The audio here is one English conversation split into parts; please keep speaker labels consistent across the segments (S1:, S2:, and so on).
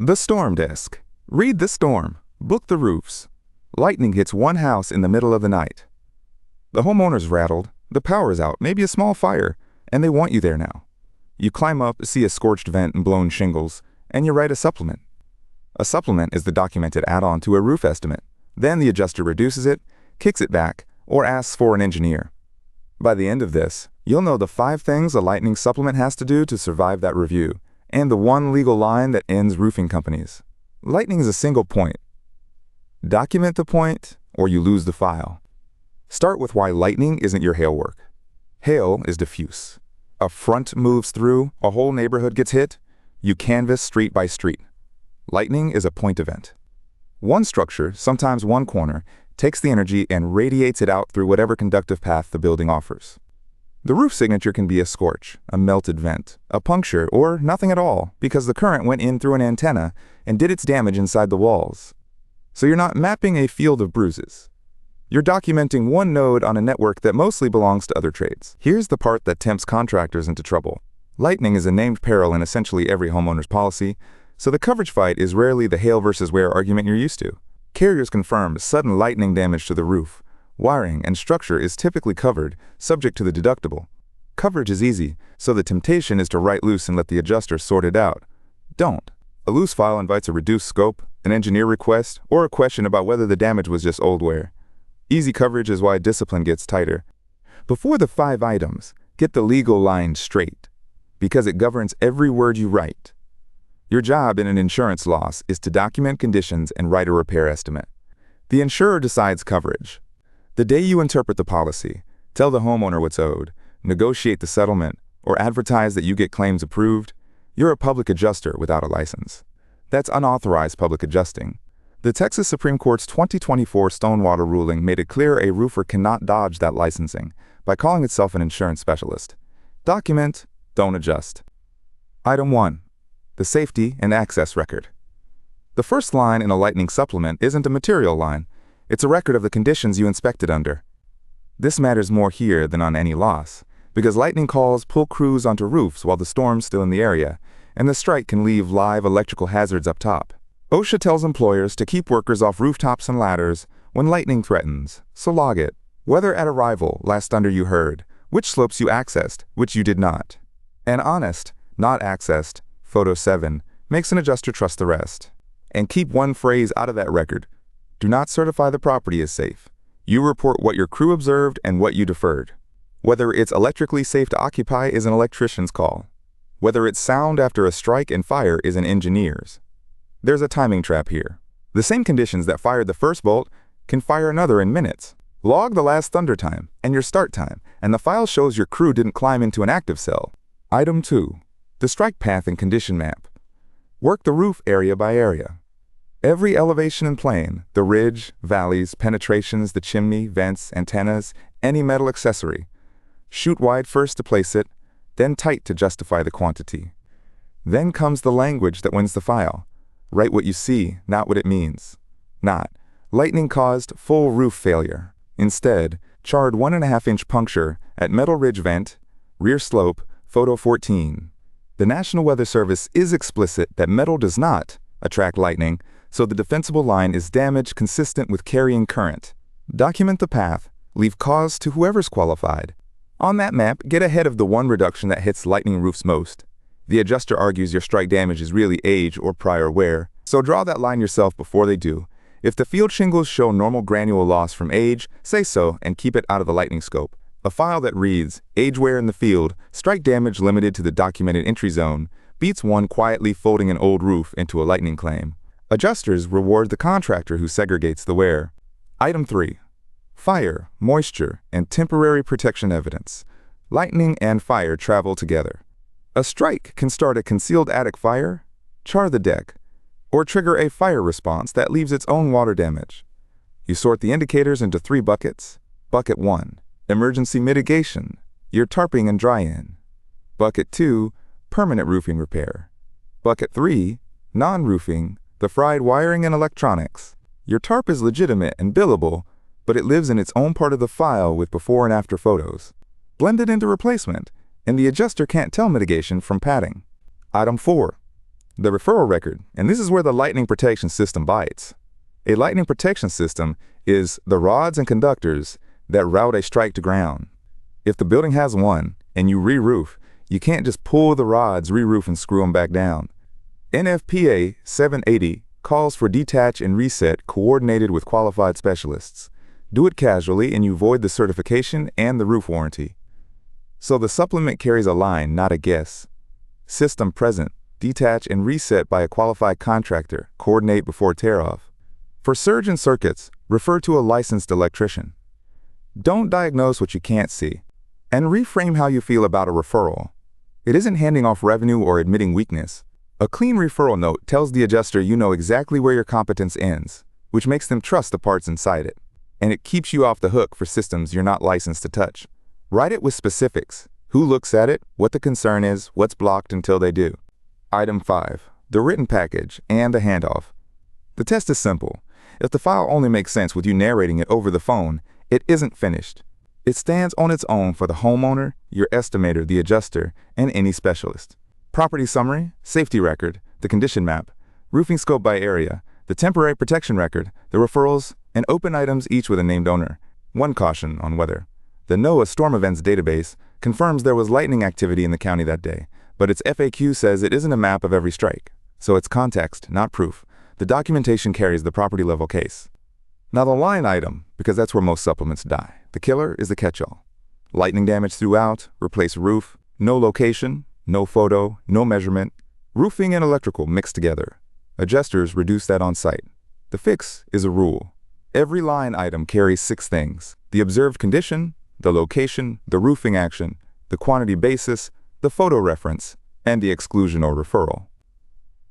S1: The storm desk. Read the storm. Book the roofs. Lightning hits one house in the middle of the night. The homeowner's rattled, the power's out, maybe a small fire, and they want you there now. You climb up, see a scorched vent and blown shingles, and you write a supplement. A supplement is the documented add-on to a roof estimate. Then the adjuster reduces it, kicks it back, or asks for an engineer. By the end of this, you'll know the 5 things a lightning supplement has to do to survive that review, and the one legal line that ends roofing companies. Lightning is a single point. Document the point, or you lose the file. Start with why lightning isn't your hail work. Hail is diffuse. A front moves through, a whole neighborhood gets hit, you canvass street by street. Lightning is a point event. One structure, sometimes one corner, takes the energy and radiates it out through whatever conductive path the building offers. The roof signature can be a scorch, a melted vent, a puncture, or nothing at all because the current went in through an antenna and did its damage inside the walls. So you're not mapping a field of bruises. You're documenting one node on a network that mostly belongs to other trades. Here's the part that tempts contractors into trouble. Lightning is a named peril in essentially every homeowner's policy, so the coverage fight is rarely the hail versus wear argument you're used to. Carriers confirm sudden lightning damage to the roof. Wiring and structure is typically covered, subject to the deductible. Coverage is easy, so the temptation is to write loose and let the adjuster sort it out. Don't. A loose file invites a reduced scope, an engineer request, or a question about whether the damage was just old wear. Easy coverage is why discipline gets tighter. Before the 5 items, get the legal line straight, because it governs every word you write. Your job in an insurance loss is to document conditions and write a repair estimate. The insurer decides coverage. The day you interpret the policy, tell the homeowner what's owed, negotiate the settlement, or advertise that you get claims approved, you're a public adjuster without a license. That's unauthorized public adjusting. The Texas Supreme Court's 2024 Stonewater ruling made it clear a roofer cannot dodge that licensing by calling itself an insurance specialist. Document, don't adjust. Item 1. The safety and access record. The first line in a lightning supplement isn't a material line. It's a record of the conditions you inspected under. This matters more here than on any loss, because lightning calls pull crews onto roofs while the storm's still in the area, and the strike can leave live electrical hazards up top. OSHA tells employers to keep workers off rooftops and ladders when lightning threatens, so log it. Whether at arrival, last thunder you heard, which slopes you accessed, which you did not. And honest, not accessed, photo 7, makes an adjuster trust the rest. And keep one phrase out of that record. Do not certify the property is safe. You report what your crew observed and what you deferred. Whether it's electrically safe to occupy is an electrician's call. Whether it's sound after a strike and fire is an engineer's. There's a timing trap here. The same conditions that fired the first bolt can fire another in minutes. Log the last thunder time and your start time, and the file shows your crew didn't climb into an active cell. Item 2. The strike path and condition map. Work the roof area by area. Every elevation and plane, the ridge, valleys, penetrations, the chimney, vents, antennas, any metal accessory. Shoot wide first to place it, then tight to justify the quantity. Then comes the language that wins the file. Write what you see, not what it means. Not, lightning caused full roof failure. Instead, charred 1.5-inch puncture at metal ridge vent, rear slope, photo 14. The National Weather Service is explicit that metal does not attract lightning, so the defensible line is damage consistent with carrying current. Document the path, leave cause to whoever's qualified. On that map, get ahead of the one reduction that hits lightning roofs most. The adjuster argues your strike damage is really age or prior wear, so draw that line yourself before they do. If the field shingles show normal granule loss from age, say so and keep it out of the lightning scope. A file that reads, age wear in the field, strike damage limited to the documented entry zone, beats one quietly folding an old roof into a lightning claim. Adjusters reward the contractor who segregates the wear. Item 3. Fire, moisture, and temporary protection evidence. Lightning and fire travel together. A strike can start a concealed attic fire, char the deck, or trigger a fire response that leaves its own water damage. You sort the indicators into 3 buckets. Bucket 1, emergency mitigation, your tarping and dry-in. Bucket 2, permanent roofing repair. Bucket 3, non-roofing, the fried wiring and electronics. Your tarp is legitimate and billable, but it lives in its own part of the file with before and after photos. Blend it into replacement, and the adjuster can't tell mitigation from padding. Item 4. The referral record, and this is where the lightning protection system bites. A lightning protection system is the rods and conductors that route a strike to ground. If the building has one and you re-roof, you can't just pull the rods, re-roof, and screw them back down. NFPA 780 calls for detach and reset coordinated with qualified specialists. Do it casually and you void the certification and the roof warranty. So the supplement carries a line, not a guess. System present, detach and reset by a qualified contractor, coordinate before tear-off. For surge and circuits, refer to a licensed electrician. Don't diagnose what you can't see. And reframe how you feel about a referral. It isn't handing off revenue or admitting weakness. A clean referral note tells the adjuster you know exactly where your competence ends, which makes them trust the parts inside it. And it keeps you off the hook for systems you're not licensed to touch. Write it with specifics. Who looks at it, what the concern is, what's blocked until they do. Item 5. The written package and the handoff. The test is simple. If the file only makes sense with you narrating it over the phone, it isn't finished. It stands on its own for the homeowner, your estimator, the adjuster, and any specialist. Property summary, safety record, the condition map, roofing scope by area, the temporary protection record, the referrals, and open items each with a named owner. One caution on weather. The NOAA Storm Events database confirms there was lightning activity in the county that day, but its FAQ says it isn't a map of every strike. So it's context, not proof. The documentation carries the property level case. Now the line item, because that's where most supplements die. The killer is the catch-all. Lightning damage throughout, replace roof, no location, no photo, no measurement. Roofing and electrical mixed together. Adjusters reduce that on site. The fix is a rule. Every line item carries 6 things: the observed condition, the location, the roofing action, the quantity basis, the photo reference, and the exclusion or referral.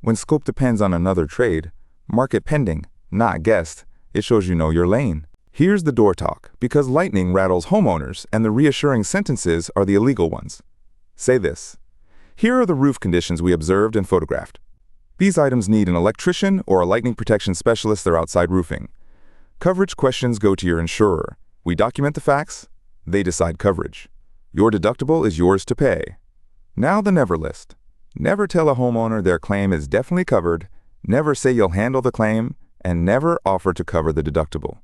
S1: When scope depends on another trade, mark it pending, not guessed. It shows you know your lane. Here's the door talk, because lightning rattles homeowners and the reassuring sentences are the illegal ones. Say this: here are the roof conditions we observed and photographed. These items need an electrician or a lightning protection specialist or outside roofing. Coverage questions go to your insurer. We document the facts, they decide coverage. Your deductible is yours to pay. Now the never list. Never tell a homeowner their claim is definitely covered, never say you'll handle the claim, and never offer to cover the deductible.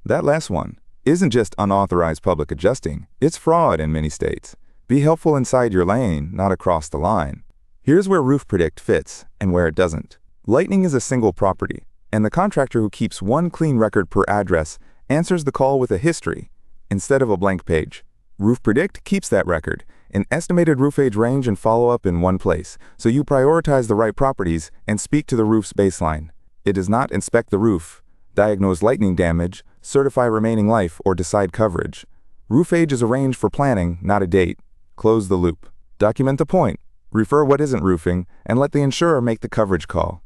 S1: That last one isn't just unauthorized public adjusting, it's fraud in many states. Be helpful inside your lane, not across the line. Here's where Roof Predict fits and where it doesn't. Lightning is a single property, and the contractor who keeps one clean record per address answers the call with a history instead of a blank page. Roof Predict keeps that record, an estimated roof age range and follow-up in one place, so you prioritize the right properties and speak to the roof's baseline. It does not inspect the roof, diagnose lightning damage, certify remaining life, or decide coverage. Roof age is a range for planning, not a date. Close the loop. Document the point, refer what isn't roofing, and let the insurer make the coverage call.